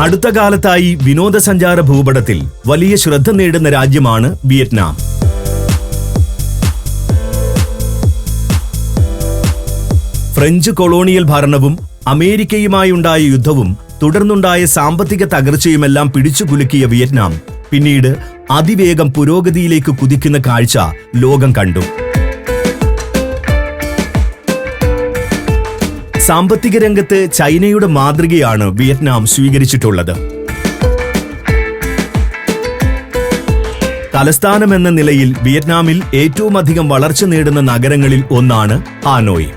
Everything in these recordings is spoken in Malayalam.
അടുത്ത കാലത്തായി വിനോദസഞ്ചാര ഭൂപടത്തിൽ വലിയ ശ്രദ്ധ നേടുന്ന രാജ്യമാണ് വിയറ്റ്നാം. ഫ്രഞ്ച് കൊളോണിയൽ ഭരണവും അമേരിക്കയുമായുണ്ടായ യുദ്ധവും തുടർന്നുണ്ടായ സാമ്പത്തിക തകർച്ചയുമെല്ലാം പിടിച്ചുകുലുക്കിയ വിയറ്റ്നാം പിന്നീട് അതിവേഗം പുരോഗതിയിലേക്ക് കുതിക്കുന്ന കാഴ്ച ലോകം കണ്ടു. സാമ്പത്തിക രംഗത്ത് ചൈനയുടെ മാതൃകയാണ് വിയറ്റ്നാം സ്വീകരിച്ചിട്ടുള്ളത്. തലസ്ഥാനമെന്ന നിലയിൽ വിയറ്റ്നാമിൽ ഏറ്റവും അധികം വളർച്ച നേടുന്ന നഗരങ്ങളിൽ ഒന്നാണ് ഹാനോയ്.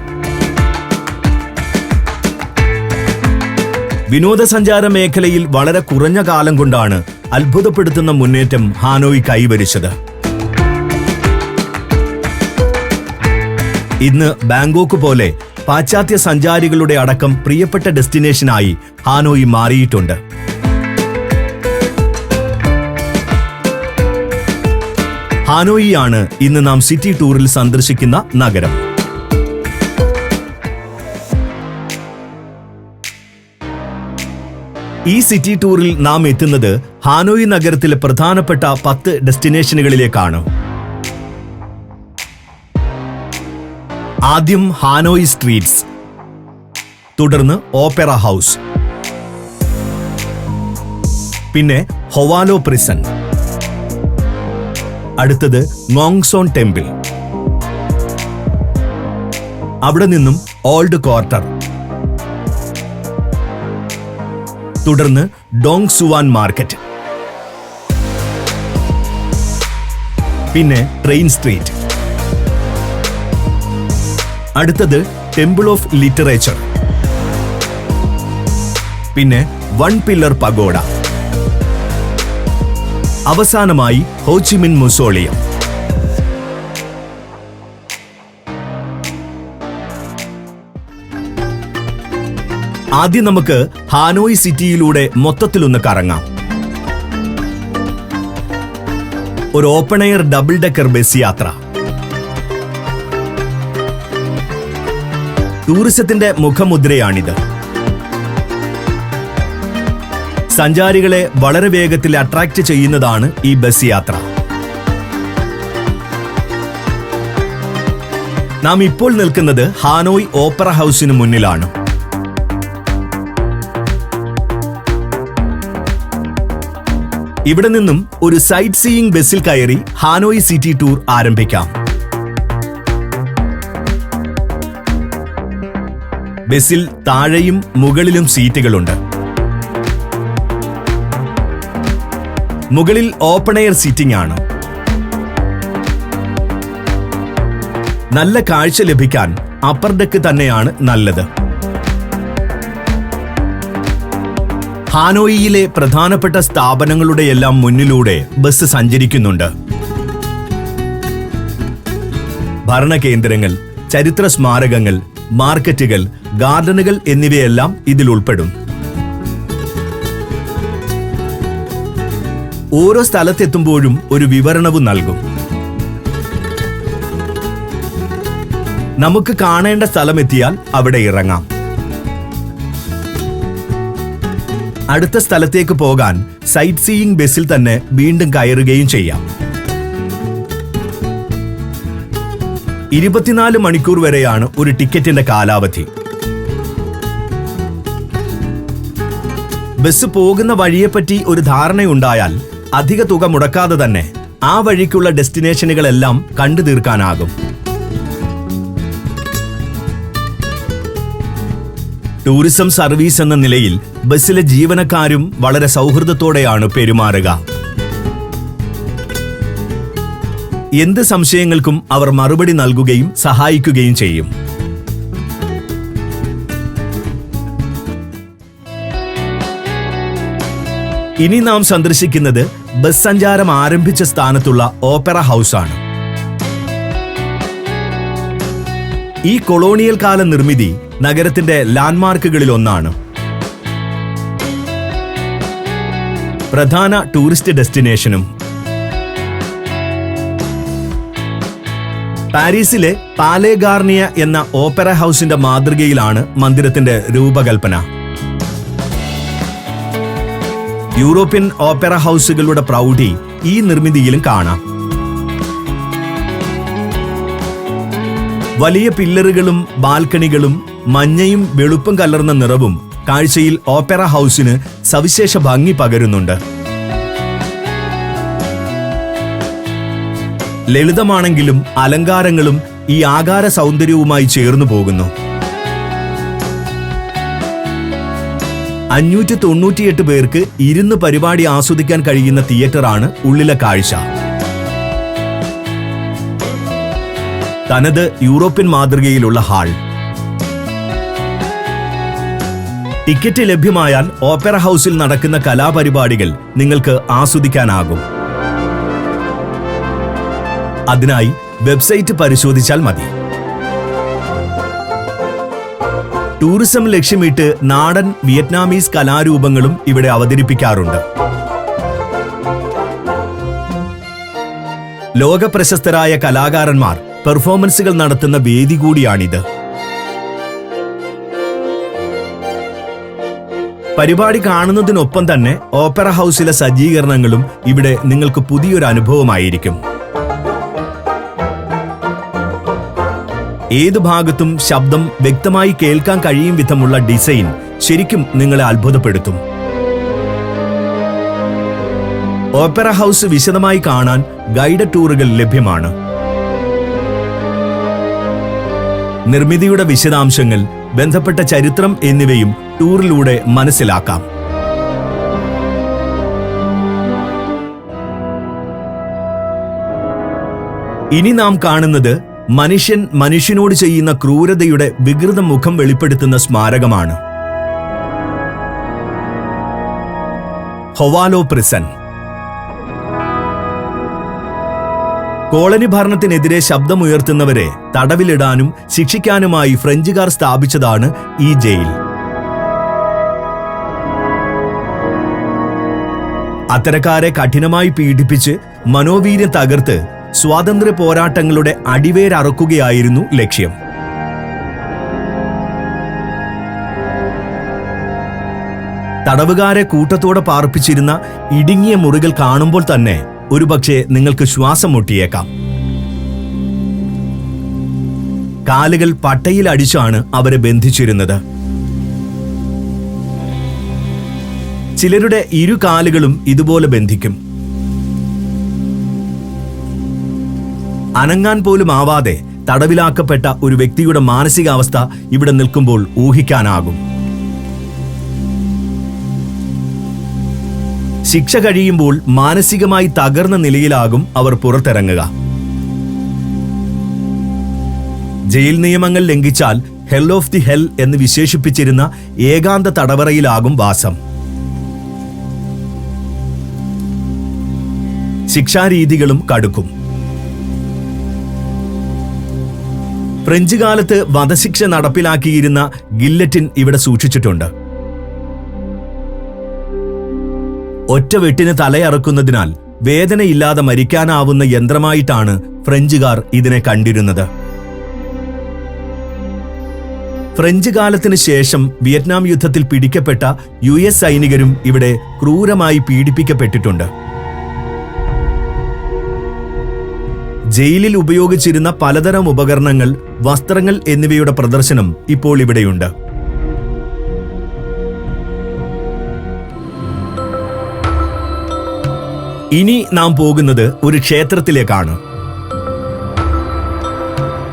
വിനോദസഞ്ചാര മേഖലയിൽ വളരെ കുറഞ്ഞ കാലം കൊണ്ടാണ് അത്ഭുതപ്പെടുത്തുന്ന മുന്നേറ്റം ഹാനോയ് കൈവരിച്ചത്. ഇന്ന് ബാങ്കോക്ക് പോലെ പാശ്ചാത്യ സഞ്ചാരികളുടെ അടക്കം പ്രിയപ്പെട്ട ഡെസ്റ്റിനേഷനായി ഹാനോയ് മാറിയിട്ടുണ്ട്. ഹാനോയിയാണ് ഇന്ന് നാം സിറ്റി ടൂറിൽ സന്ദർശിക്കുന്ന നഗരം. ഈ സിറ്റി ടൂറിൽ നാം എത്തുന്നത് ഹാനോയ് നഗരത്തിലെ പ്രധാനപ്പെട്ട 10 ഡെസ്റ്റിനേഷനുകളിലേക്കാണ്. ആദ്യം ഹാനോയ് സ്ട്രീറ്റ്സ്, തുടർന്ന് ഓപ്പറ ഹൗസ്, പിന്നെ ഹൊവാലോ പ്രിസൺ, അടുത്തത് മോങ്സോൺ ടെമ്പിൾ, അവിടെ നിന്നും ഓൾഡ് ക്വാർട്ടർ, തുടർന്ന് ഡോങ് സുവാൻ മാർക്കറ്റ്, പിന്നെ ട്രെയിൻ സ്ട്രീറ്റ്, അടുത്തത് ടെമ്പിൾ ഓഫ് ലിറ്ററേച്ചർ, പിന്നെ വൺ പില്ലർ പഗോഡ, അവസാനമായി ഹോച്ചിമിൻ മുസോളിയം. ആദ്യം നമുക്ക് ഹാനോയ് സിറ്റിയിലൂടെ മൊത്തത്തിലൊന്ന് കറങ്ങാം. ഒരു open air double decker bus യാത്ര. ടൂറിസത്തിന്റെ മുഖമുദ്രയാണിത്. സഞ്ചാരികളെ വളരെ വേഗത്തിൽ അട്രാക്ട് ചെയ്യുന്നതാണ് ഈ ബസ് യാത്ര. നാം ഇപ്പോൾ നിൽക്കുന്നത് ഹാനോയ് ഓപ്പറ ഹൗസിന് മുന്നിലാണ്. ഇവിടെ നിന്നും ഒരു സൈറ്റ് സീയിങ് ബസ്സിൽ കയറി ഹാനോയ് സിറ്റി ടൂർ ആരംഭിക്കാം. ബസ്സിൽ താഴെയും മുകളിലും സീറ്റുകളുണ്ട്. മുകളിൽ ഓപ്പൺ എയർ സീറ്റിംഗ് ആണ്. നല്ല കാഴ്ച ലഭിക്കാൻ അപ്പർ ഡെക്ക് തന്നെയാണ് നല്ലത്. ഹാനോയിയിലെ പ്രധാനപ്പെട്ട സ്ഥാപനങ്ങളുടെയെല്ലാം മുന്നിലൂടെ ബസ് സഞ്ചരിക്കുന്നുണ്ട്. ഭരണകേന്ദ്രങ്ങൾ, ചരിത്ര സ്മാരകങ്ങൾ, മാർക്കറ്റുകൾ, ഗാർഡനുകൾ എന്നിവയെല്ലാം ഇതിൽ ഉൾപ്പെടും. ഓരോ സ്ഥലത്തെത്തുമ്പോഴും ഒരു വിവരണവും നൽകും. നമുക്ക് കാണേണ്ട സ്ഥലമെത്തിയാൽ അവിടെ ഇറങ്ങാം. അടുത്ത സ്ഥലത്തേക്ക് പോകാൻ സൈറ്റ് സീയിങ് ബസ്സിൽ തന്നെ വീണ്ടും കയറുകയും ചെയ്യാം. 24 മണിക്കൂർ വരെയാണ് ഒരു ടിക്കറ്റിന്റെ കാലാവധി. ബസ് പോകുന്ന വഴിയെപ്പറ്റി ഒരു ധാരണയുണ്ടായാൽ അധിക തുക മുടക്കാതെ തന്നെ ആ വഴിക്കുള്ള ഡെസ്റ്റിനേഷനുകളെല്ലാം കണ്ടു തീർക്കാനാകും. ടൂറിസം സർവീസ് എന്ന നിലയിൽ ബസ്സിലെ ജീവനക്കാരും വളരെ സൗഹൃദത്തോടെയാണ് പെരുമാറുക. എന്ത് സംശയങ്ങൾക്കും അവർ മറുപടി നൽകുകയും സഹായിക്കുകയും ചെയ്യും. ഇനി നാം സന്ദർശിക്കുന്നത് ബസ് സഞ്ചാരം ആരംഭിച്ച സ്ഥാനത്തുള്ള ഓപ്പറ ഹൗസ് ആണ്. ഈ കൊളോണിയൽ കാല നിർമ്മിതി നഗരത്തിന്റെ ലാൻഡ്മാർക്കുകളിൽ ഒന്നാണ്. പ്രധാന ടൂറിസ്റ്റ് ഡെസ്റ്റിനേഷനും. പാരീസിലെ പാലേ ഗാർണിയ എന്ന ഓപ്പറ ഹൗസിന്റെ മാതൃകയിലാണ് മന്ദിരത്തിന്റെ രൂപകൽപ്പന. യൂറോപ്യൻ ഓപ്പറ ഹൗസുകളുടെ പ്രൗഢി ഈ നിർമ്മിതിയിലും കാണാം. വലിയ പില്ലറുകളും ബാൽക്കണികളും മഞ്ഞയും വെളുപ്പും കലർന്ന നിറവും കാഴ്ചയിൽ ഓപ്പറ ഹൗസിന് സവിശേഷ ഭംഗി പകരുന്നുണ്ട്. ലളിതമാണെങ്കിലും അലങ്കാരങ്ങളും ഈ ആകാര സൗന്ദര്യവുമായി ചേർന്നു പോകുന്നു. 598 പേർക്ക് ഇരുന്ന് പരിപാടി ആസ്വദിക്കാൻ കഴിയുന്ന തിയേറ്ററാണ് ഉള്ളിലെ കാഴ്ച. തനത് യൂറോപ്യൻ മാതൃകയിലുള്ള ഹാൾ. ടിക്കറ്റ് ലഭ്യമായാൽ ഓപ്പറ ഹൗസിൽ നടക്കുന്ന കലാപരിപാടികൾ നിങ്ങൾക്ക് ആസ്വദിക്കാനാകും. അതിനായി വെബ്സൈറ്റ് പരിശോധിച്ചാൽ മതി. ടൂറിസം ലക്ഷ്യമിട്ട് നാടൻ വിയറ്റ്നാമീസ് കലാരൂപങ്ങളും ഇവിടെ അവതരിപ്പിക്കാറുണ്ട്. ലോകപ്രശസ്തരായ കലാകാരന്മാർ പെർഫോമൻസുകൾ നടത്തുന്ന വേദി കൂടിയാണിത്. പരിപാടി കാണുന്നതിനൊപ്പം തന്നെ ഓപ്പറ ഹൗസിലെ സജ്ജീകരണങ്ങളും ഇവിടെ നിങ്ങൾക്ക് പുതിയൊരു അനുഭവമായിരിക്കും. ഏതു ഭാഗത്തും ശബ്ദം വ്യക്തമായി കേൾക്കാൻ കഴിയും വിധമുള്ള ഡിസൈൻ ശരിക്കും നിങ്ങളെ അത്ഭുതപ്പെടുത്തും. ഓപ്പറ ഹൗസ് വിശദമായി കാണാൻ ഗൈഡഡ് ടൂറുകൾ ലഭ്യമാണ്. നിർമ്മിതിയുടെ വിശദാംശങ്ങൾ, ബന്ധപ്പെട്ട ചരിത്രം എന്നിവയും ടൂറിലൂടെ മനസ്സിലാക്കാം. ഇനി നാം കാണുന്നത് മനുഷ്യൻ മനുഷ്യനോട് ചെയ്യുന്ന ക്രൂരതയുടെ വികൃത മുഖം വെളിപ്പെടുത്തുന്ന സ്മാരകമാണ്. ഹൊവാലോ പ്രിസൺ. കോളനി ഭരണത്തിനെതിരെ ശബ്ദമുയർത്തുന്നവരെ തടവിലിടാനും ശിക്ഷിക്കാനുമായി ഫ്രഞ്ചുകാർ സ്ഥാപിച്ചതാണ് ഈ ജയിൽ. അത്തരക്കാരെ കഠിനമായി പീഡിപ്പിച്ച് മനോവീര്യം തകർത്ത് സ്വാതന്ത്ര്യ പോരാട്ടങ്ങളുടെ അടിവേരറുക്കുകയായിരുന്നു ലക്ഷ്യം. തടവുകാരെ കൂട്ടത്തോടെ പാർപ്പിച്ചിരുന്ന ഇടുങ്ങിയ മുറികൾ കാണുമ്പോൾ തന്നെ ഒരുപക്ഷെ നിങ്ങൾക്ക് ശ്വാസം മുട്ടിയേക്കാം. കാലുകൾ പട്ടയിൽ അടിച്ചാണ് അവരെ ബന്ധിച്ചിരുന്നത്. ചിലരുടെ ഇരു കാലുകളും ഇതുപോലെ ബന്ധിക്കും. അനങ്ങാൻ പോലും ആവാതെ തടവിലാക്കപ്പെട്ട ഒരു വ്യക്തിയുടെ മാനസികാവസ്ഥ ഇവിടെ നിൽക്കുമ്പോൾ ഊഹിക്കാനാകും. ശിക്ഷ കഴിയുമ്പോൾ മാനസികമായി തകർന്ന നിലയിലാകും അവർ പുറത്തിറങ്ങുക. ജയിൽ നിയമങ്ങൾ ലംഘിച്ചാൽ ഹെൽ ഓഫ് ദി ഹെൽ എന്ന് വിശേഷിപ്പിച്ചിരുന്ന ഏകാന്ത തടവറയിലാകും വാസം. ശിക്ഷാരീതികളും കടുക്കും. ഫ്രഞ്ച് കാലത്ത് വധശിക്ഷ നടപ്പിലാക്കിയിരുന്ന ഗില്ലറ്റിൻ ഇവിടെ സൂക്ഷിച്ചിട്ടുണ്ട്. ഒറ്റ വെട്ടിന് തലയറക്കുന്നതിനാൽ വേദനയില്ലാതെ മരിക്കാനാവുന്ന യന്ത്രമായിട്ടാണ് ഫ്രഞ്ചുകാർ ഇതിനെ കണ്ടിരുന്നത്. ഫ്രഞ്ച് കാലത്തിന് ശേഷം വിയറ്റ്നാം യുദ്ധത്തിൽ പിടിക്കപ്പെട്ട US സൈനികരും ഇവിടെ ക്രൂരമായി പീഡിപ്പിക്കപ്പെട്ടിട്ടുണ്ട്. ജയിലിൽ ഉപയോഗിച്ചിരുന്ന പലതരം ഉപകരണങ്ങൾ, വസ്ത്രങ്ങൾ എന്നിവയുടെ പ്രദർശനം ഇപ്പോൾ ഇവിടെയുണ്ട്. ഇനി നാം പോകുന്നത് ഒരു ക്ഷേത്രത്തിലേക്കാണ്.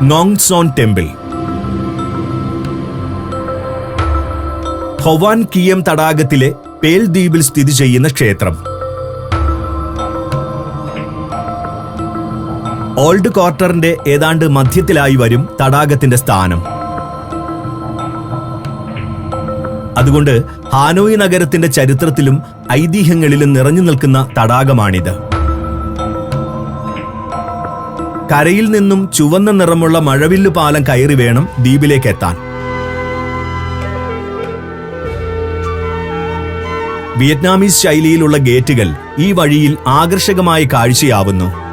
നോങ് സോൺ ടെമ്പിൾ. ഹൊവാൻ കിയം തടാകത്തിലെ പേൽ ദ്വീപിൽ സ്ഥിതി ചെയ്യുന്ന ക്ഷേത്രം. ഓൾഡ് ക്വാർട്ടറിന്റെ ഏതാണ്ട് മധ്യത്തിലായി വരും തടാകത്തിന്റെ സ്ഥാനം. അതുകൊണ്ട് ഹാനോയ് നഗരത്തിന്റെ ചരിത്രത്തിലും ഐതിഹ്യങ്ങളിലും നിറഞ്ഞു നിൽക്കുന്ന തടാകമാണിത്. കരയിൽ നിന്നും ചുവന്ന നിറമുള്ള മഴവില്ലു പാലം കയറി വേണം ദ്വീപിലേക്ക് എത്താൻ. വിയറ്റ്നാമീസ് ശൈലിയിലുള്ള ഗേറ്റുകൾ ഈ വഴിയിൽ ആകർഷകമായ കാഴ്ചയാവുന്നു.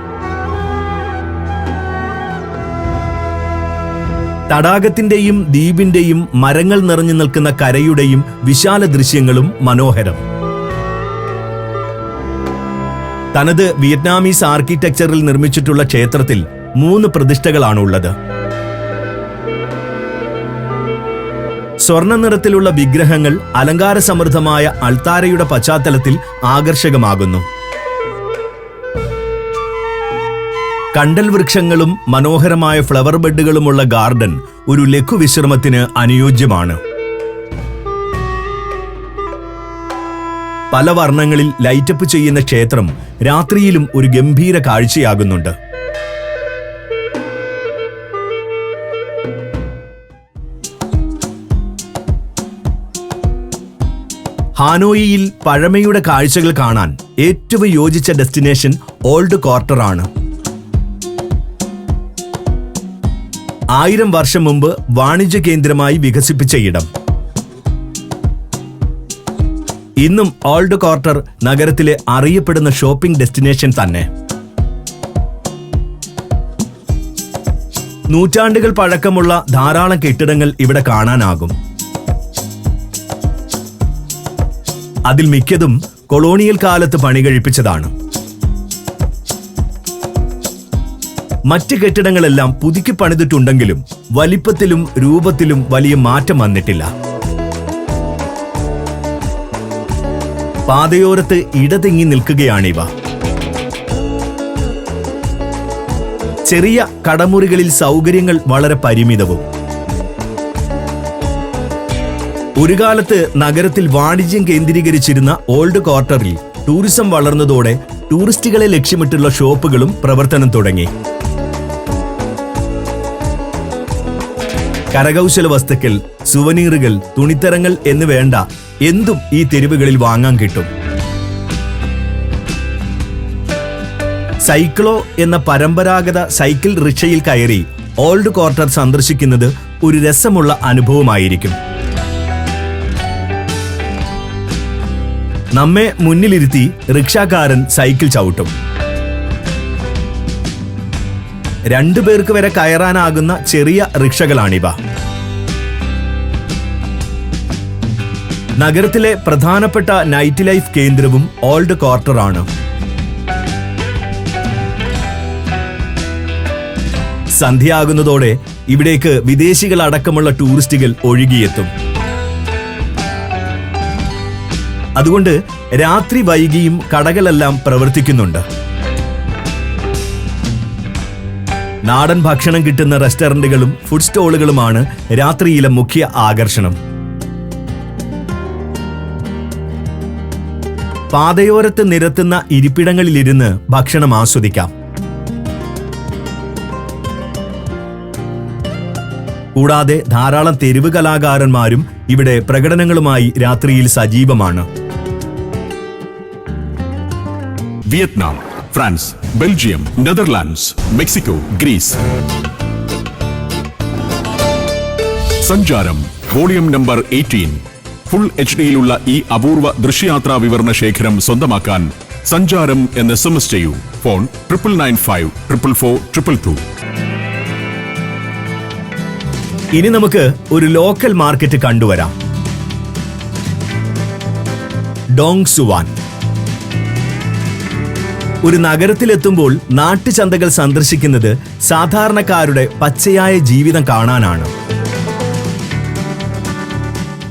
തടാകത്തിന്റെയും ദ്വീപിന്റെയും മരങ്ങൾ നിറഞ്ഞു നിൽക്കുന്ന കരയുടെയും വിശാല ദൃശ്യങ്ങളും മനോഹരം. തനത് വിയറ്റ്നാമീസ് ആർക്കിടെക്ചറിൽ നിർമ്മിച്ചിട്ടുള്ള ക്ഷേത്രത്തിൽ 3 പ്രതിഷ്ഠകളാണുള്ളത്. സ്വർണ്ണ നിറത്തിലുള്ള വിഗ്രഹങ്ങൾ അലങ്കാര സമൃദ്ധമായ അൾത്താരയുടെ പശ്ചാത്തലത്തിൽ ആകർഷകമാകുന്നു. കണ്ടൽ വൃക്ഷങ്ങളും മനോഹരമായ ഫ്ലവർ ബെഡുകളുമുള്ള ഗാർഡൻ ഒരു ലഘുവിശ്രമത്തിന് അനുയോജ്യമാണ്. പല വർണ്ണങ്ങളിൽ ലൈറ്റപ്പ് ചെയ്യുന്ന ക്ഷേത്രം രാത്രിയിലും ഒരു ഗംഭീര കാഴ്ചയാകുന്നുണ്ട്. ഹാനോയിയിൽ പഴമയുടെ കാഴ്ചകൾ കാണാൻ ഏറ്റവും യോജിച്ച ഡെസ്റ്റിനേഷൻ ഓൾഡ് ക്വാർട്ടർ ആണ്. 1000 വർഷം മുമ്പ് വാണിജ്യ കേന്ദ്രമായി വികസിപ്പിച്ച ഇടം. ഇന്നും ഓൾഡ് ക്വാർട്ടർ നഗരത്തിലെ അറിയപ്പെടുന്ന ഷോപ്പിംഗ് ഡെസ്റ്റിനേഷൻ തന്നെ. നൂറ്റാണ്ടുകൾ പഴക്കമുള്ള ധാരാളം കെട്ടിടങ്ങൾ ഇവിടെ കാണാനാകും. അതിൽ മിക്കതും കൊളോണിയൽ കാലത്ത് പണികഴിപ്പിച്ചതാണ്. മറ്റ് കെട്ടിടങ്ങളെല്ലാം പുതുക്കി പണിതിട്ടുണ്ടെങ്കിലും വലിപ്പത്തിലും രൂപത്തിലും വലിയ മാറ്റം വന്നിട്ടില്ല. പാതയോരത്ത് ഇടതിങ്ങി നിൽക്കുകയാണിവ. ചെറിയ കടമുറികളിൽ സൗകര്യങ്ങൾ വളരെ പരിമിതവും. ഒരു കാലത്ത് നഗരത്തിൽ വാണിജ്യം കേന്ദ്രീകരിച്ചിരുന്ന ഓൾഡ് ക്വാർട്ടറിൽ ടൂറിസം വളർന്നതോടെ ടൂറിസ്റ്റുകളെ ലക്ഷ്യമിട്ടുള്ള ഷോപ്പുകളും പ്രവർത്തനം തുടങ്ങി. കരകൗശല വസ്തുക്കൾ, സുവനീറുകൾ, തുണിത്തരങ്ങൾ എന്ന് വേണ്ട എന്തും ഈ തെരുവുകളിൽ വാങ്ങാൻ കിട്ടും. സൈക്ലോ എന്ന പരമ്പരാഗത സൈക്കിൾ റിക്ഷയിൽ കയറി ഓൾഡ് ക്വാർട്ടർ സന്ദർശിക്കുന്നത് ഒരു രസമുള്ള അനുഭവമായിരിക്കും. നമ്മെ മുന്നിലിരുത്തി റിക്ഷാക്കാരൻ സൈക്കിൾ ചവിട്ടും. 2 പേർക്ക് വരെ കയറാനാകുന്ന ചെറിയ റിക്ഷകളാണിവ. നഗരത്തിലെ പ്രധാനപ്പെട്ട നൈറ്റ് ലൈഫ് കേന്ദ്രവും ഓൾഡ് ക്വാർട്ടർ ആണ്. സന്ധ്യയാകുന്നതോടെ ഇവിടേക്ക് വിദേശികളടക്കമുള്ള ടൂറിസ്റ്റുകൾ ഒഴുകിയെത്തും. അതുകൊണ്ട് രാത്രി വൈകിയും കടകളെല്ലാം പ്രവർത്തിക്കുന്നുണ്ട്. നാടൻ ഭക്ഷണം കിട്ടുന്ന റെസ്റ്റോറന്റുകളും ഫുഡ് സ്റ്റോളുകളുമാണ് രാത്രിയിലെ മുഖ്യ ആകർഷണം. പാതയോരത്ത് നിരത്തുന്ന ഇരിപ്പിടങ്ങളിലിരുന്ന് ഭക്ഷണം ആസ്വദിക്കാം. കൂടാതെ ധാരാളം തെരുവ് കലാകാരന്മാരും ഇവിടെ പ്രകടനങ്ങളുമായി രാത്രിയിൽ സജീവമാണ്. Vietnam, France, Belgium, Netherlands, Mexico, Greece. സഞ്ചാരം വോളിയം നമ്പർ 18. ഫുൾ HD-യിലുള്ള ഈ അപൂർവ ദൃശ്യയാത്രാ വിവരണ ശേഖരം സ്വന്തമാക്കാൻ സഞ്ചാരം എന്ന് SMS ചെയ്യൂ. ഫോൺ 9995 444 222. ഇനി നമുക്ക് ഒരു ലോക്കൽ മാർക്കറ്റ് കണ്ടുവരാം. Dong Xuan. ഒരു നഗരത്തിലെത്തുമ്പോൾ നാട്ടുചന്തകൾ സന്ദർശിക്കുന്നത് സാധാരണക്കാരുടെ പച്ചയായ ജീവിതം കാണാനാണ്.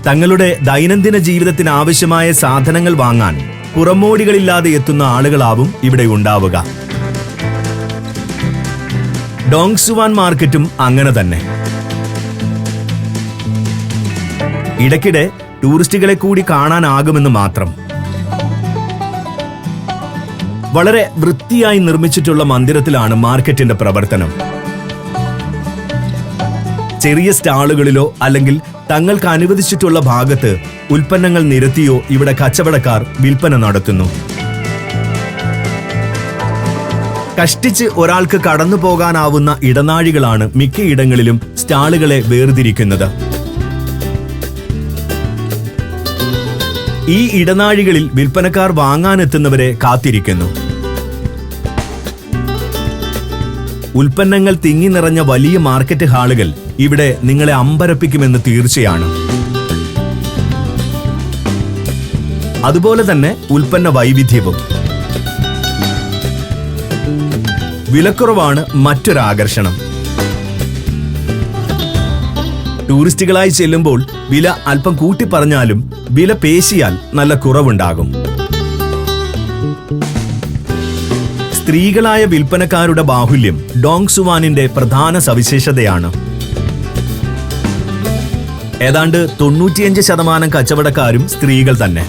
തങ്ങളുടെ ദൈനംദിന ജീവിതത്തിന് ആവശ്യമായ സാധനങ്ങൾ വാങ്ങാൻ പുറമോടികളില്ലാതെ എത്തുന്ന ആളുകളാവും ഇവിടെ ഉണ്ടാവുക. ഡോങ് സുവാൻ മാർക്കറ്റും അങ്ങനെ തന്നെ. ഇടയ്ക്കിടെ ടൂറിസ്റ്റുകളെ കൂടി കാണാനാകുമെന്ന് മാത്രം. വളരെ വൃത്തിയായി നിർമ്മിച്ചിട്ടുള്ള മന്ദിരത്തിലാണ് മാർക്കറ്റിന്റെ പ്രവർത്തനം. ചെറിയ സ്റ്റാളുകളിലോ അല്ലെങ്കിൽ തങ്ങൾക്ക് അനുവദിച്ചിട്ടുള്ള ഭാഗത്ത് ഉൽപ്പന്നങ്ങൾ നിരത്തിയോ ഇവിടെ കച്ചവടക്കാർ വിൽപ്പന നടത്തുന്നു. കഷ്ടിച്ച് ഒരാൾക്ക് കടന്നു പോകാനാവുന്ന ഇടനാഴികളാണ് മിക്കയിടങ്ങളിലും സ്റ്റാളുകളെ വേർതിരിക്കുന്നത്. ഈ ഇടനാഴികളിൽ വിൽപ്പനക്കാർ വാങ്ങാനെത്തുന്നവരെ കാത്തിരിക്കുന്നു. ഉൽപ്പന്നങ്ങൾ തിങ്ങി നിറഞ്ഞ വലിയ മാർക്കറ്റ് ഹാളുകൾ ഇവിടെ നിങ്ങളെ അമ്പരപ്പിക്കുമെന്ന് തീർച്ചയാണ്. അതുപോലെ തന്നെ ഉൽപ്പന്ന വൈവിധ്യവും. വിലക്കുറവാണ് മറ്റൊരാകർഷണം. ടൂറിസ്റ്റുകളായി ചെല്ലുമ്പോൾ വില അല്പം കൂട്ടിപ്പറഞ്ഞാലും വില പേശിയാൽ നല്ല കുറവുണ്ടാകും. സ്ത്രീകളായ വിൽപ്പനക്കാരുടെ ബാഹുല്യം ഡോങ് സുവാനിന്റെ പ്രധാന സവിശേഷതയാണ്. ഏതാണ്ട് 95% കച്ചവടക്കാരും സ്ത്രീകൾ തന്നെ.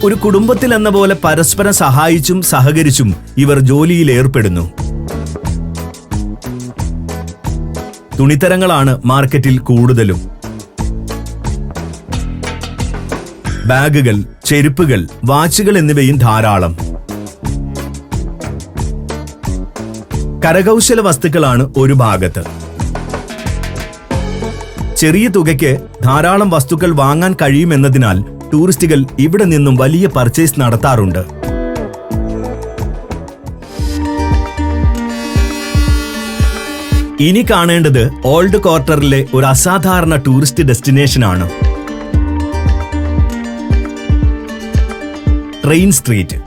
ഒരു കുടുംബത്തിൽ എന്ന പോലെ പരസ്പരം സഹായിച്ചും സഹകരിച്ചും ഇവർ ജോലിയിൽ ഏർപ്പെടുന്നു. തുണിത്തരങ്ങളാണ് മാർക്കറ്റിൽ കൂടുതലും. ബാഗുകൾ, ചെരുപ്പുകൾ, വാച്ചുകൾ എന്നിവയും ധാരാളം. കരകൗശല വസ്തുക്കളാണ് ഒരു ഭാഗത്ത്. ചെറിയ തുകയ്ക്ക് ധാരാളം വസ്തുക്കൾ വാങ്ങാൻ കഴിയുമെന്നതിനാൽ ടൂറിസ്റ്റുകൾ ഇവിടെ നിന്നും വലിയ പർച്ചേസ് നടത്താറുണ്ട്. ഇനി കാണേണ്ടത് ഓൾഡ് ക്വാർട്ടറിലെ ഒരു അസാധാരണ ടൂറിസ്റ്റ് ഡെസ്റ്റിനേഷനാണ് ട്രെയിൻ സ്ട്രീറ്റ്.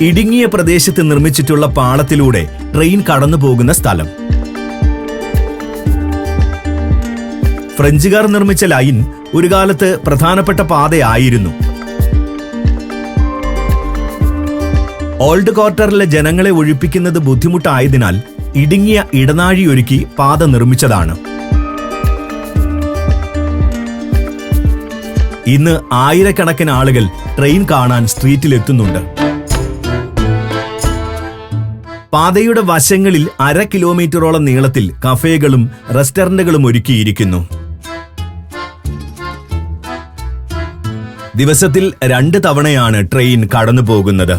ഇടുങ്ങിയ പ്രദേശത്ത് നിർമ്മിച്ചിട്ടുള്ള പാളത്തിലൂടെ ട്രെയിൻ കടന്നു പോകുന്ന സ്ഥലം. ഫ്രഞ്ചുകാർ നിർമ്മിച്ച ലൈൻ ഒരു കാലത്ത് പ്രധാനപ്പെട്ട പാതയായിരുന്നു. ഓൾഡ് ക്വാർട്ടറിലെ ജനങ്ങളെ ഒഴിപ്പിക്കുന്നത് ബുദ്ധിമുട്ടായതിനാൽ ഇടുങ്ങിയ ഇടനാഴിയൊരുക്കി പാത നിർമ്മിച്ചതാണ്. ഇന്ന് ആയിരക്കണക്കിന് ആളുകൾ ട്രെയിൻ കാണാൻ സ്ട്രീറ്റിലെത്തുന്നുണ്ട്. പാതയുടെ വശങ്ങളിൽ 1/2 കിലോമീറ്ററോളം നീളത്തിൽ കഫേകളും റെസ്റ്റോറന്റുകളും ഒരുക്കിയിരിക്കുന്നു. ദിവസത്തിൽ 2 തവണയാണ് ട്രെയിൻ കടന്നു പോകുന്നത്.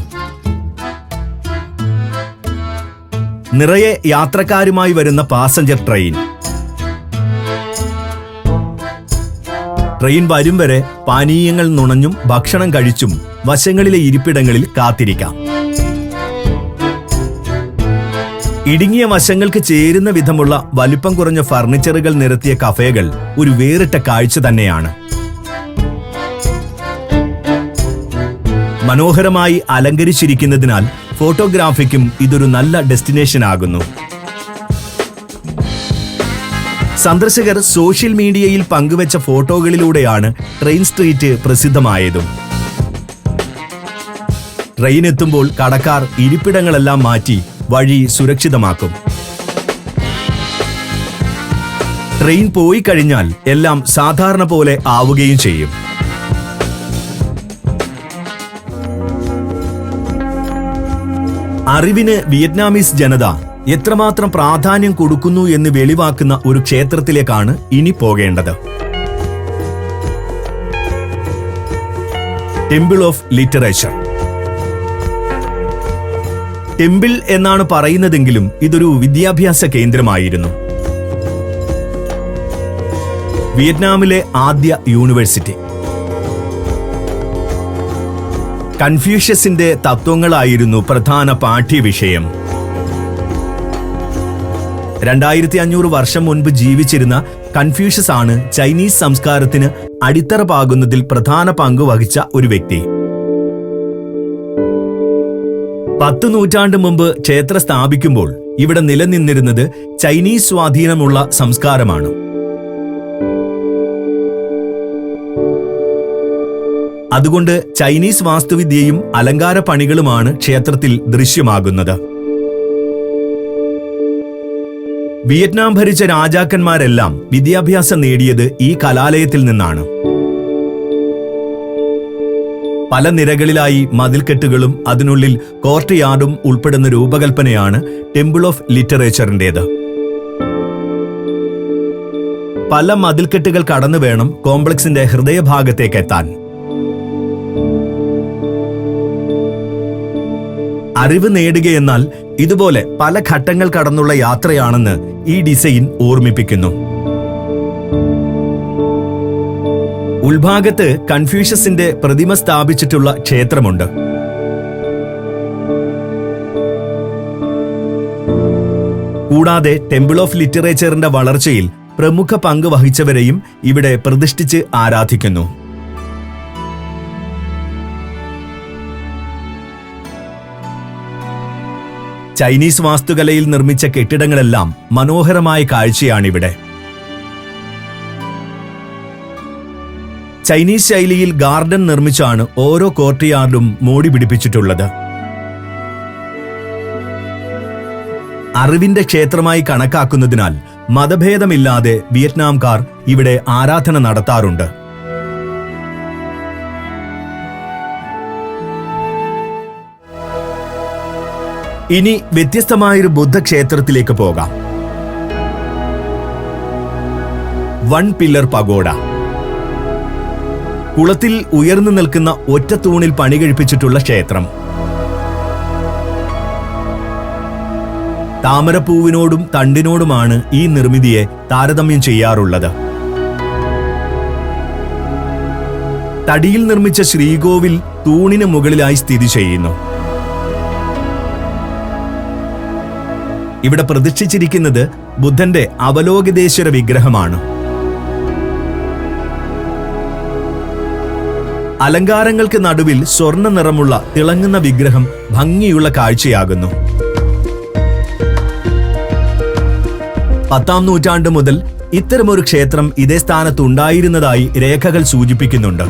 നിറയെ യാത്രക്കാരുമായി വരുന്ന പാസഞ്ചർ ട്രെയിൻ. ട്രെയിൻ വരും വരെ പാനീയങ്ങൾ നുണഞ്ഞും ഭക്ഷണം കഴിച്ചും വശങ്ങളിലെ ഇരിപ്പിടങ്ങളിൽ കാത്തിരിക്കാം. ഇടുങ്ങിയ വശങ്ങൾക്ക് ചേരുന്ന വിധമുള്ള വലിപ്പം കുറഞ്ഞ ഫർണിച്ചറുകൾ നിരത്തിയ കഫേകൾ ഒരു വേറിട്ട കാഴ്ച തന്നെയാണ്. മനോഹരമായി അലങ്കരിച്ചിരിക്കുന്നതിനാൽ ഫോട്ടോഗ്രാഫിക്കും ഇതൊരു നല്ല ഡെസ്റ്റിനേഷൻ ആകുന്നു. സന്ദർശകർ സോഷ്യൽ മീഡിയയിൽ പങ്കുവച്ച ഫോട്ടോകളിലൂടെയാണ് ട്രെയിൻ സ്ട്രീറ്റ് പ്രസിദ്ധമായതും. ട്രെയിൻ എത്തുമ്പോൾ കടക്കാർ ഇരിപ്പിടങ്ങളെല്ലാം മാറ്റി വഴി സുരക്ഷിതമാക്കും. ട്രെയിൻ പോയി കഴിഞ്ഞാൽ എല്ലാം സാധാരണ പോലെ ആവുകയും ചെയ്യും. അറിവിന് വിയറ്റ്നാമീസ് ജനത എത്രമാത്രം പ്രാധാന്യം കൊടുക്കുന്നു എന്ന് വെളിവാക്കുന്ന ഒരു ക്ഷേത്രത്തിലേക്കാണ് ഇനി പോകേണ്ടത്. Temple of literature. ടെമ്പിൾ എന്നാണ് പറയുന്നതെങ്കിലും ഇതൊരു വിദ്യാഭ്യാസ കേന്ദ്രമായിരുന്നു. വിയറ്റ്നാമിലെ ആദ്യ യൂണിവേഴ്സിറ്റി. കൺഫ്യൂഷ്യസിന്റെ തത്വങ്ങളായിരുന്നു പ്രധാന പാഠ്യവിഷയം. 2500 വർഷം മുൻപ് ജീവിച്ചിരുന്ന കൺഫ്യൂഷ്യസ് ആണ് ചൈനീസ് സംസ്കാരത്തിന് അടിത്തറ പാകുന്നതിൽ പ്രധാന പങ്ക് വഹിച്ച ഒരു വ്യക്തി. 10 നൂറ്റാണ്ട് മുമ്പ് ക്ഷേത്രം സ്ഥാപിക്കുമ്പോൾ ഇവിടെ നിലനിന്നിരുന്നത് ചൈനീസ് സ്വാധീനമുള്ള സംസ്കാരമാണ്. അതുകൊണ്ട് ചൈനീസ് വാസ്തുവിദ്യയും അലങ്കാര പണികളുമാണ് ക്ഷേത്രത്തിൽ ദൃശ്യമാകുന്നത്. വിയറ്റ്നാം ഭരിച്ച രാജാക്കന്മാരെല്ലാം വിദ്യാഭ്യാസം നേടിയത് ഈ കലാലയത്തിൽ നിന്നാണ്. പല നിരകളിലായി മതിൽക്കെട്ടുകളും അതിനുള്ളിൽ കോർട്ട് യാർഡും ഉൾപ്പെടുന്ന രൂപകൽപ്പനയാണ് ടെമ്പിൾ ഓഫ് ലിറ്ററേച്ചറിന്റേത്. പല മതിൽക്കെട്ടുകൾ കടന്നു വേണം കോംപ്ലക്സിന്റെ ഹൃദയഭാഗത്തേക്ക് എത്താൻ. അറിവ് നേടുകയെന്നാൽ ഇതുപോലെ പല ഘട്ടങ്ങൾ കടന്നുള്ള യാത്രയാണെന്ന് ഈ ഡിസൈൻ ഓർമ്മിപ്പിക്കുന്നു. ഉൾഭാഗത്ത് കൺഫ്യൂഷ്യസിന്റെ പ്രതിമ സ്ഥാപിച്ചിട്ടുള്ള ക്ഷേത്രമുണ്ട്. കൂടാതെ ടെമ്പിൾ ഓഫ് ലിറ്ററേച്ചറിന്റെ വളർച്ചയിൽ പ്രമുഖ പങ്ക് വഹിച്ചവരെയും ഇവിടെ പ്രതിഷ്ഠിച്ച് ആരാധിക്കുന്നു. ചൈനീസ് വാസ്തുകലയിൽ നിർമ്മിച്ച കെട്ടിടങ്ങളെല്ലാം മനോഹരമായ കാഴ്ചയാണിവിടെ. ചൈനീസ് ശൈലിയിൽ ഗാർഡൻ നിർമ്മിച്ചാണ് ഓരോ കോർട്ട്യാർഡും മോടി പിടിപ്പിച്ചിട്ടുള്ളത്. അറിവിന്റെ ക്ഷേത്രമായി കണക്കാക്കുന്നതിനാൽ മതഭേദമില്ലാതെ വിയറ്റ്നാംകാർ ഇവിടെ ആരാധന നടത്താറുണ്ട്. ഇനി വ്യത്യസ്തമായൊരു ബുദ്ധക്ഷേത്രത്തിലേക്ക് പോകാം. One pillar pagoda. കുളത്തിൽ ഉയർന്നു നിൽക്കുന്ന ഒറ്റ തൂണിൽ പണി കഴിപ്പിച്ചിട്ടുള്ള ക്ഷേത്രം. താമരപ്പൂവിനോടും തണ്ടിനോടുമാണ് ഈ നിർമ്മിതിയെ താരതമ്യം ചെയ്യാറുള്ളത്. തടിയിൽ നിർമ്മിച്ച ശ്രീകോവിൽ തൂണിന് മുകളിലായി സ്ഥിതി ചെയ്യുന്നു. ഇവിടെ പ്രതിഷ്ഠിച്ചിരിക്കുന്നത് ബുദ്ധന്റെ അവലോകിതേശ്വര വിഗ്രഹമാണ്. അലങ്കാരങ്ങൾക്ക് നടുവിൽ സ്വർണ്ണ നിറമുള്ള തിളങ്ങുന്ന വിഗ്രഹം ഭംഗിയുള്ള കാഴ്ചയാകുന്നു. 10ാം നൂറ്റാണ്ട് മുതൽ ഇത്തരമൊരു ക്ഷേത്രം ഇതേ സ്ഥാനത്തുണ്ടായിരുന്നതായി രേഖകൾ സൂചിപ്പിക്കുന്നുണ്ട്.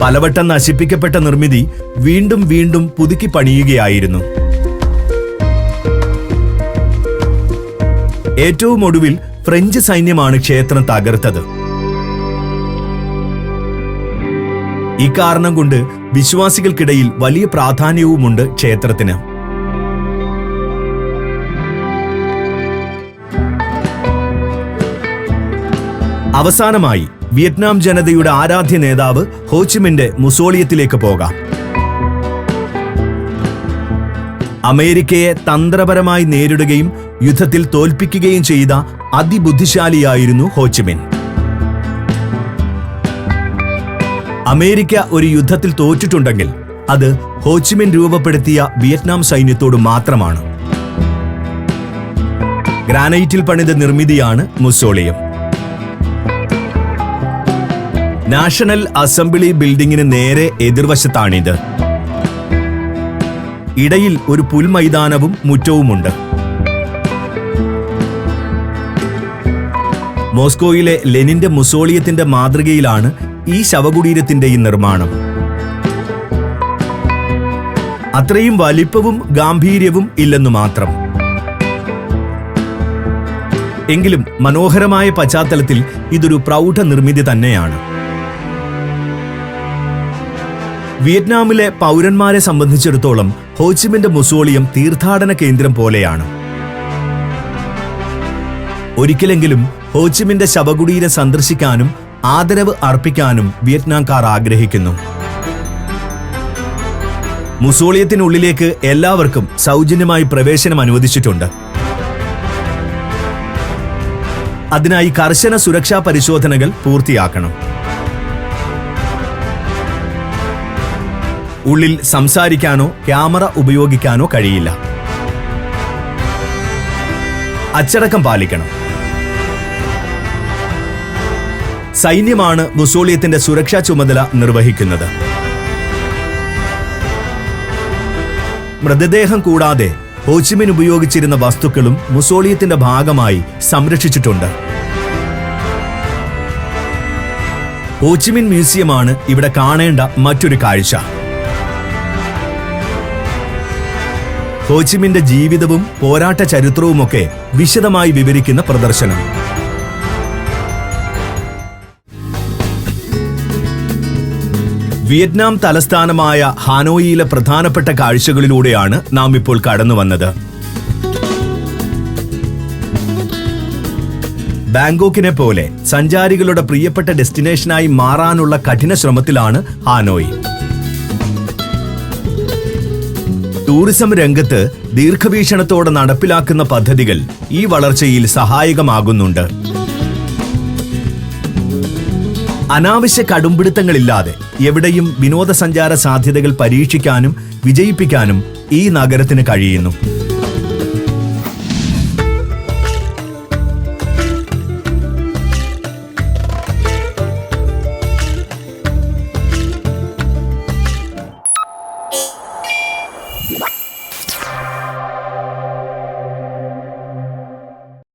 പലവട്ടം നശിപ്പിക്കപ്പെട്ട നിർമ്മിതി വീണ്ടും വീണ്ടും പുതുക്കി പണിയുകയായിരുന്നു. ഏറ്റവും ഒടുവിൽ ഫ്രഞ്ച് സൈന്യമാണ് ക്ഷേത്രം തകർത്തത്. ഇക്കാരണം കൊണ്ട് വിശ്വാസികൾക്കിടയിൽ വലിയ പ്രാധാന്യവുമുണ്ട് ക്ഷേത്രത്തിന്. അവസാനമായി വിയറ്റ്നാം ജനതയുടെ ആരാധ്യ നേതാവ് ഹോച്ചിമിന്റെ മുസോളിയത്തിലേക്ക് പോകാം. അമേരിക്കയെ തന്ത്രപരമായി നേരിടുകയും യുദ്ധത്തിൽ തോൽപ്പിക്കുകയും ചെയ്ത അതിബുദ്ധിശാലിയായിരുന്നു ഹോച്ചിമിൻ. അമേരിക്ക ഒരു യുദ്ധത്തിൽ തോറ്റിട്ടുണ്ടെങ്കിൽ അത് ഹോച്ചിമിൻ രൂപപ്പെടുത്തിയ വിയറ്റ്നാം സൈന്യത്തോട് മാത്രമാണ്. ഗ്രാനൈറ്റിൽ പണിത നിർമ്മിതിയാണ് മുസോളിയം. നാഷണൽ അസംബ്ലി ബിൽഡിംഗിന് നേരെ എതിർവശത്താണിത്. ഇടയിൽ ഒരു പുൽമൈതാനവും മുറ്റവുമുണ്ട്. മോസ്കോയിലെ ലെനിന്റെ മുസോളിയത്തിന്റെ മാതൃകയിലാണ് ഈ ശവകുടീരത്തിന്റെയും നിർമ്മാണം. അത്രയും വലിപ്പവും ഗാംഭീര്യവും ഇല്ലെന്നു മാത്രം. എങ്കിലും മനോഹരമായ പശ്ചാത്തലത്തിൽ ഇതൊരു പ്രൗഢ നിർമ്മിതി തന്നെയാണ്. വിയറ്റ്നാമിലെ പൗരന്മാരെ സംബന്ധിച്ചിടത്തോളം ഹോച്ചിമിന്റെ മുസോളിയം തീർത്ഥാടന കേന്ദ്രം പോലെയാണ്. ഒരിക്കലെങ്കിലും ഹോച്ചിമിന്റെ ശവകുടീരം സന്ദർശിക്കാനും ആദരവ് അർപ്പിക്കാനും വിയറ്റ്നാംകാർ ആഗ്രഹിക്കുന്നു. മുസോളിയത്തിനുള്ളിലേക്ക് എല്ലാവർക്കും സൗജന്യമായി പ്രവേശനം അനുവദിച്ചിട്ടുണ്ട്. അതിനായി കർശന സുരക്ഷാ പരിശോധനകൾ പൂർത്തിയാക്കണം. ഉള്ളിൽ സംസാരിക്കാനോ ക്യാമറ ഉപയോഗിക്കാനോ കഴിയില്ല. അച്ചടക്കം പാലിക്കണം. സൈന്യമാണ് മുസോളിയത്തിന്റെ സുരക്ഷാ ചുമതല നിർവഹിക്കുന്നത്. മൃതദേഹം കൂടാതെ ഹോച്ചിമിൻ ഉപയോഗിച്ചിരുന്ന വസ്തുക്കളും മുസോളിയത്തിന്റെ ഭാഗമായി സംരക്ഷിച്ചിട്ടുണ്ട്. ഹോച്ചിമിൻ മ്യൂസിയമാണ് ഇവിടെ കാണേണ്ട മറ്റൊരു കാഴ്ച. ഹോച്ചിമിന്റെ ജീവിതവും പോരാട്ട ചരിത്രവുമൊക്കെ വിശദമായി വിവരിക്കുന്ന പ്രദർശനം. വിയറ്റ്നാം തലസ്ഥാനമായ ഹാനോയിലെ പ്രധാനപ്പെട്ട കാഴ്ചകളിലൂടെയാണ് നാം ഇപ്പോൾ കടന്നു വന്നത്. ബാങ്കോക്കിനെ പോലെ സഞ്ചാരികളുടെ പ്രിയപ്പെട്ട ഡെസ്റ്റിനേഷനായി മാറാനുള്ള കഠിന ശ്രമത്തിലാണ് ഹാനോയി. ടൂറിസം രംഗത്ത് ദീർഘവീക്ഷണത്തോടെ നടപ്പിലാക്കുന്ന പദ്ധതികൾ ഈ വളർച്ചയിൽ സഹായകമാകുന്നുണ്ട്. അനാവശ്യ കടുംപിടുത്തങ്ങളില്ലാതെ എവിടെയും വിനോദസഞ്ചാര സാധ്യതകൾ പരീക്ഷിക്കാനും വിജയിപ്പിക്കാനും ഈ നഗരത്തിന് കഴിയുന്നു.